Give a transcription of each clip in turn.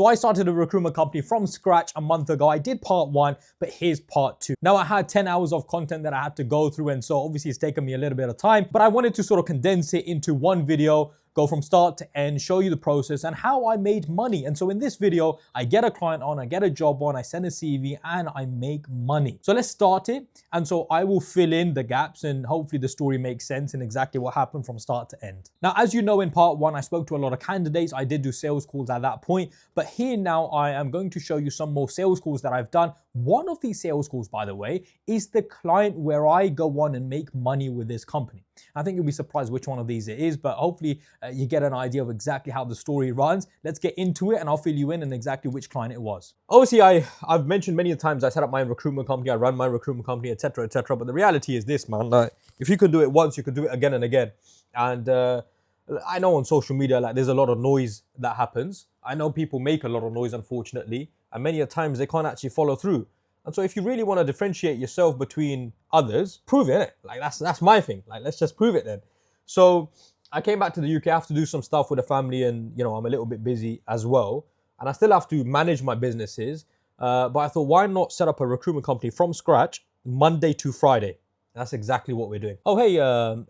So I started a recruitment company from scratch a month ago. I did part 1, but here's part 2. Now I had 10 hours of content that I had to go through, and so obviously it's taken me a little bit of time, but I wanted to sort of condense it into one video, go from start to end, show you the process and how I made money. And so in this video, I get a client on, I get a job on, I send a CV and I make money. So let's start it. And so I will fill in the gaps and hopefully the story makes sense and exactly what happened from start to end. Now, as you know, in part 1, I spoke to a lot of candidates. I did do sales calls at that point, but here now I am going to show you some more sales calls that I've done. One of these sales calls, by the way, is the client where I go on and make money with this company. I think you'll be surprised which one of these it is, but hopefully you get an idea of exactly how the story runs. Let's get into it and I'll fill you in on exactly which client it was. Obviously, I've mentioned many times I set up my own recruitment company, I run my recruitment company, etc., etc. But the reality is this, man, like, if you could do it once, you could do it again and again. And I know on social media, like, there's a lot of noise that happens. I know people make a lot of noise, unfortunately, and many a times they can't actually follow through. And so if you really want to differentiate yourself between others, prove it, innit? Like, that's my thing. Like, let's just prove it then. So I came back to the UK, I have to do some stuff with the family and, you know, I'm a little bit busy as well. And I still have to manage my businesses. But I thought, why not set up a recruitment company from scratch, Monday to Friday? That's exactly what we're doing. Oh, hey,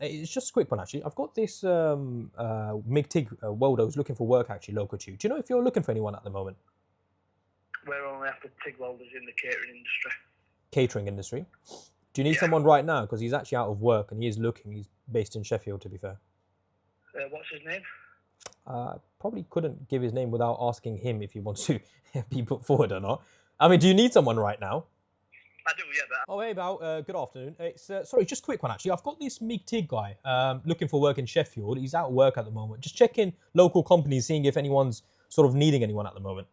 it's just a quick one, actually. I've got this MIG-TIG welder who's looking for work, actually, local to you. Do you know if you're looking for anyone at the moment? We're only after TIG welders in the catering industry. Catering industry? Do you need someone right now? Because he's actually out of work and he is looking. He's based in Sheffield, to be fair. What's his name? Probably couldn't give his name without asking him if he wants to be put forward or not. I mean, do you need someone right now? I do, yeah. But... Oh, hey, Val. Good afternoon. It's sorry, just a quick one, actually. I've got this MIG-TIG guy looking for work in Sheffield. He's out of work at the moment. Just checking local companies, seeing if anyone's sort of needing anyone at the moment.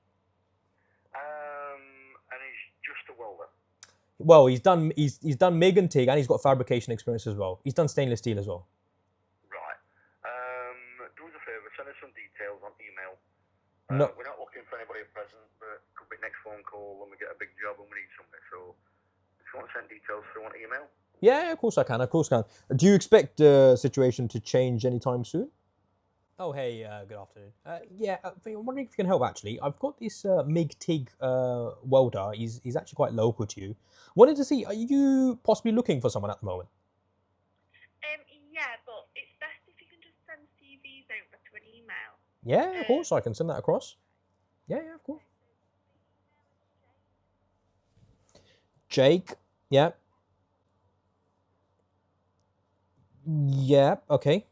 And he's just a welder. Well, he's done MIG and TIG, and he's got fabrication experience as well. He's done stainless steel as well. Right. Do us a favour, send us some details on email. No. We're not looking for anybody at present, but it could be next phone call when we get a big job and we need something. So if you want to send details through on email. Yeah, of course I can. Of course I can. Do you expect the situation to change anytime soon? Oh, hey, good afternoon. Yeah, I'm wondering if you can help, actually. I've got this MIG-TIG welder. He's actually quite local to you. Wanted to see, are you possibly looking for someone at the moment? Yeah, but it's best if you can just send CVs over to an email. Yeah, of course, I can send that across. Yeah, of course. Jake, yeah. Yeah, okay.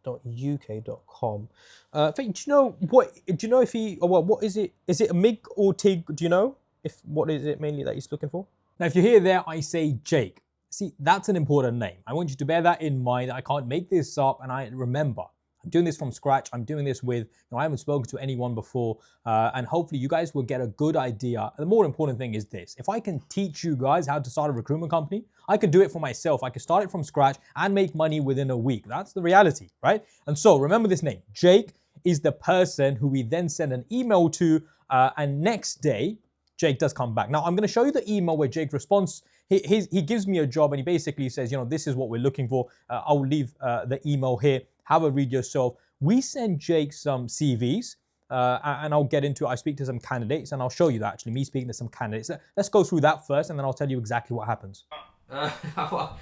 .uk.com. Do you know what? Do you know if he? Or what is it? Is it a MIG or TIG? Do you know what is it mainly that he's looking for? Now, if you hear there, I say Jake. See, that's an important name. I want you to bear that in mind. I can't make this up, and I remember. I'm doing this from scratch. I'm doing this with, I haven't spoken to anyone before, and hopefully you guys will get a good idea. The more important thing is this. If I can teach you guys how to start a recruitment company, I can do it for myself. I can start it from scratch and make money within a week. That's the reality, right? And so remember this name. Jake is the person who we then send an email to, and next day, Jake does come back. Now, I'm going to show you the email where Jake responds. He gives me a job and he basically says, this is what we're looking for. I'll leave the email here. Have a read yourself. We send Jake some CVs and I'll get into it. I speak to some candidates and I'll show you that actually, me speaking to some candidates. Let's go through that first and then I'll tell you exactly what happens. I've got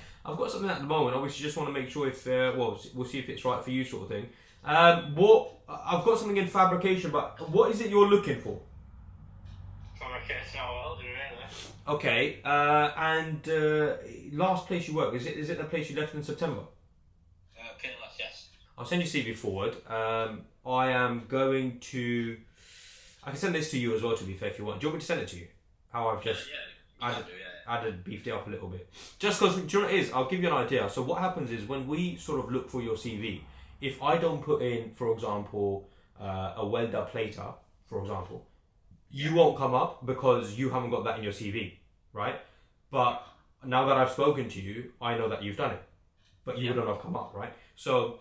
something at the moment. Obviously, just want to make sure if, we'll see if it's right for you sort of thing. I've got something in fabrication, but what is it you're looking for? Fabrication welder, really. Okay, and last place you work, is it the place you left in September? Pinless, yes. I'll send your CV forward. I am going to... I can send this to you as well, to be fair, if you want. Do you want me to send it to you? How I've just added, beefed it up a little bit. Just because, do you know what it is? I'll give you an idea. So what happens is when we sort of look for your CV, if I don't put in, for example, a welder plater, for example, you won't come up because you haven't got that in your CV, right? But now that I've spoken to you, I know that you've done it. But you wouldn't have come up, right? So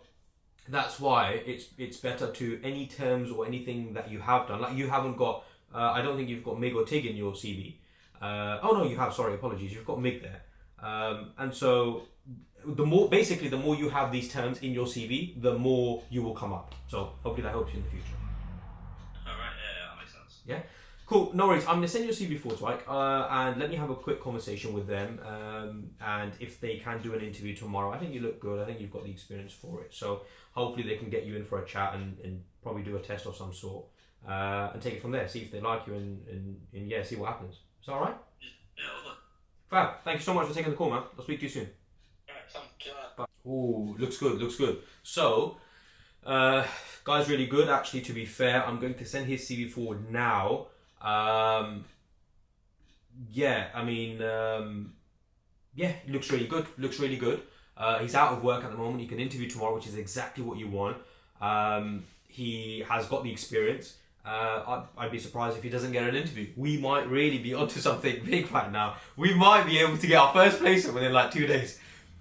that's why it's better to any terms or anything that you have done. Like you haven't got, I don't think you've got MIG or TIG in your CV. Oh no, you have, sorry, apologies. You've got MIG there. And so the more you have these terms in your CV, the more you will come up. So hopefully that helps you in the future. Yeah. Cool. No worries. I'm gonna send your CV forward to Ike, and let me have a quick conversation with them. And if they can do an interview tomorrow, I think you look good. I think you've got the experience for it. So hopefully they can get you in for a chat and probably do a test of some sort, and take it from there. See if they like you and yeah, see what happens. Is that all right? Yeah. Fab. Thank you so much for taking the call, man. I'll speak to you soon. Ooh, looks good, looks good. So, guy's really good, actually, to be fair. I'm going to send his CV forward now. Yeah, I mean, yeah, he looks really good, he's out of work at the moment. He can interview tomorrow, which is exactly what you want. He has got the experience. I'd be surprised if he doesn't get an interview. We might really be onto something big right now. We might be able to get our first placement within like 2 days.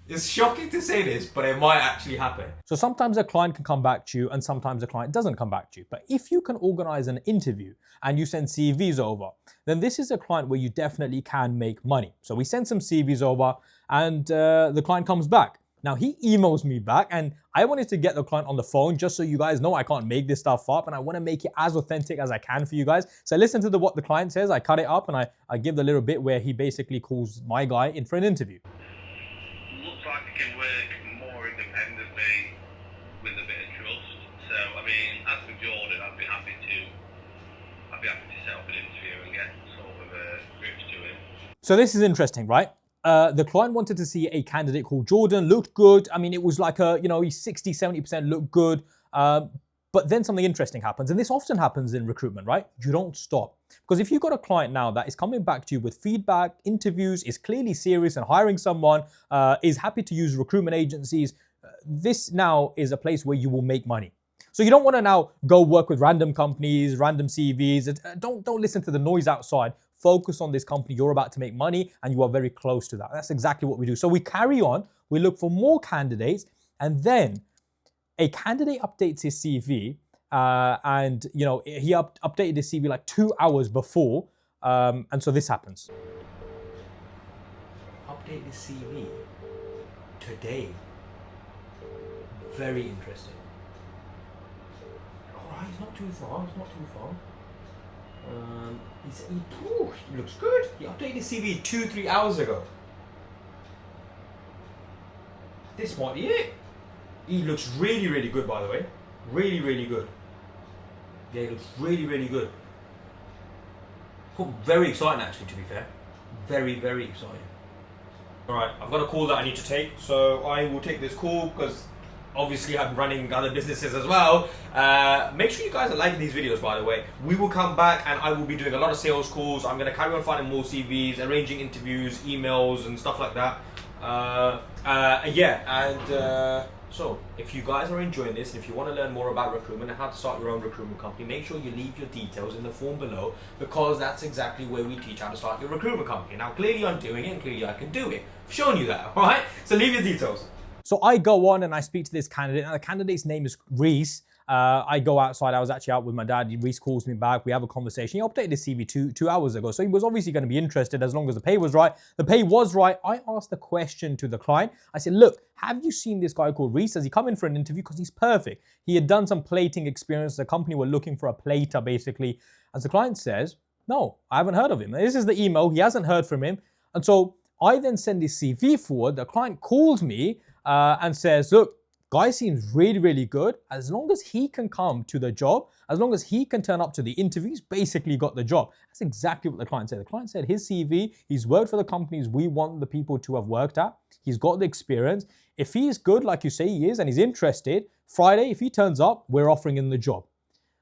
It's shocking to say this, but it might actually happen. So sometimes a client can come back to you and sometimes a client doesn't come back to you. But if you can organize an interview and you send CVs over, then this is a client where you definitely can make money. So we send some CVs over and the client comes back. Now he emails me back and I wanted to get the client on the phone just so you guys know I can't make this stuff up and I want to make it as authentic as I can for you guys. So listen to what the client says. I cut it up and I give the little bit where he basically calls my guy in for an interview. Looks like it can work more independently with a bit of trust. So, I mean, as for Jordan, I'd be happy to set up an interview and get sort of grips to him. So this is interesting, right? The client wanted to see a candidate called Jordan, looked good. I mean, it was like he's 60, 70% looked good. But then something interesting happens. And this often happens in recruitment, right? You don't stop. Because if you've got a client now that is coming back to you with feedback, interviews, is clearly serious and hiring someone, is happy to use recruitment agencies, this now is a place where you will make money. So you don't want to now go work with random companies, random CVs. Don't listen to the noise outside. Focus on this company. You're about to make money and you are very close to that. That's exactly what we do. So we carry on. We look for more candidates and then a candidate updates his CV and he updated his CV like 2 hours before. And so this happens. Update the CV today. Very interesting. Alright, it's not too far. He looks good. He updated his CV 2-3 hours ago. This might be it. He looks really, really good, by the way. Really, really good. Yeah, he looks really, really good. Cool. Very exciting, actually, to be fair. Very, very exciting. Alright, I've got a call that I need to take, so I will take this call because obviously I'm running other businesses as well. Make sure you guys are liking these videos, by the way. We will come back and I will be doing a lot of sales calls. I'm going to carry on finding more CVs, arranging interviews, emails and stuff like that. So if you guys are enjoying this and if you want to learn more about recruitment and how to start your own recruitment company, make sure you leave your details in the form below because that's exactly where we teach how to start your recruitment company. Now clearly I'm doing it and clearly I can do it. I've shown you that, alright? So leave your details. So I go on and I speak to this candidate and the candidate's name is Reese. I go outside. I was actually out with my dad. Reese calls me back. We have a conversation. He updated his CV two hours ago. So he was obviously going to be interested as long as the pay was right. The pay was right. I asked the question to the client. I said, look, have you seen this guy called Reese? Has he come in for an interview? Because he's perfect. He had done some plating experience. The company were looking for a plater, basically. As the client says, no, I haven't heard of him. This is the email. He hasn't heard from him. And so I then send his CV forward. The client calls me and says, look, guy seems really, really good. As long as he can come to the job, as long as he can turn up to the interviews, basically got the job. That's exactly what the client said. The client said his CV, he's worked for the companies we want the people to have worked at. He's got the experience. If he's good, like you say he is, and he's interested, Friday, if he turns up, we're offering him the job.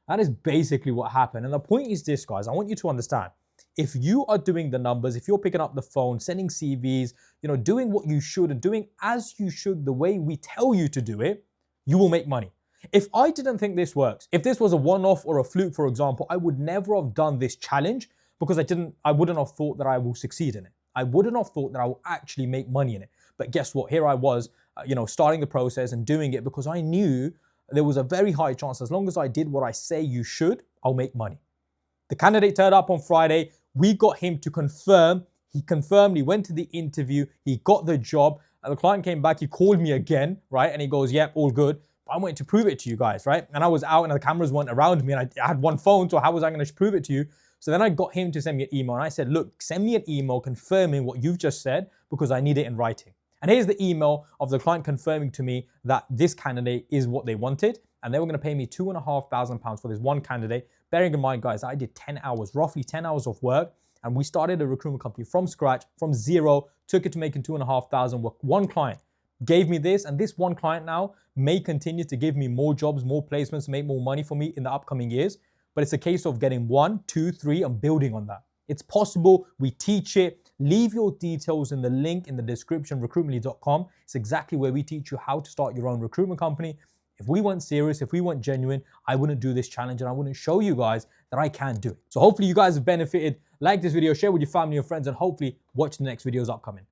That is basically what happened. And the point is this, guys, I want you to understand. If you are doing the numbers, if you're picking up the phone, sending CVs, doing what you should and doing as you should the way we tell you to do it, you will make money. If I didn't think this works, if this was a one-off or a fluke, for example, I would never have done this challenge because I wouldn't have thought that I will succeed in it. I wouldn't have thought that I will actually make money in it. But guess what? Here I was, starting the process and doing it because I knew there was a very high chance as long as I did what I say you should, I'll make money. The candidate turned up on Friday. We got him to confirm. He confirmed. He went to the interview. He got the job. And the client came back. He called me again, right? And he goes, yep, all good. But I wanted to prove it to you guys, right? And I was out and the cameras weren't around me and I had one phone, so how was I going to prove it to you? So then I got him to send me an email and I said, look, send me an email confirming what you've just said because I need it in writing. And here's the email of the client confirming to me that this candidate is what they wanted. And they were going to pay me £2,500 for this one candidate. Bearing in mind, guys, I did 10 hours, roughly 10 hours of work. And we started a recruitment company from scratch, from zero, took it to making £2,500 with one client. Gave me this, and this one client now may continue to give me more jobs, more placements, make more money for me in the upcoming years. But it's a case of getting 1, 2, 3 and building on that. It's possible. We teach it. Leave your details in the link in the description, recruitmently.com. It's exactly where we teach you how to start your own recruitment company. If we weren't serious, if we weren't genuine, I wouldn't do this challenge and I wouldn't show you guys that I can do it. So hopefully you guys have benefited. Like this video, share with your family and friends, and hopefully watch the next videos upcoming.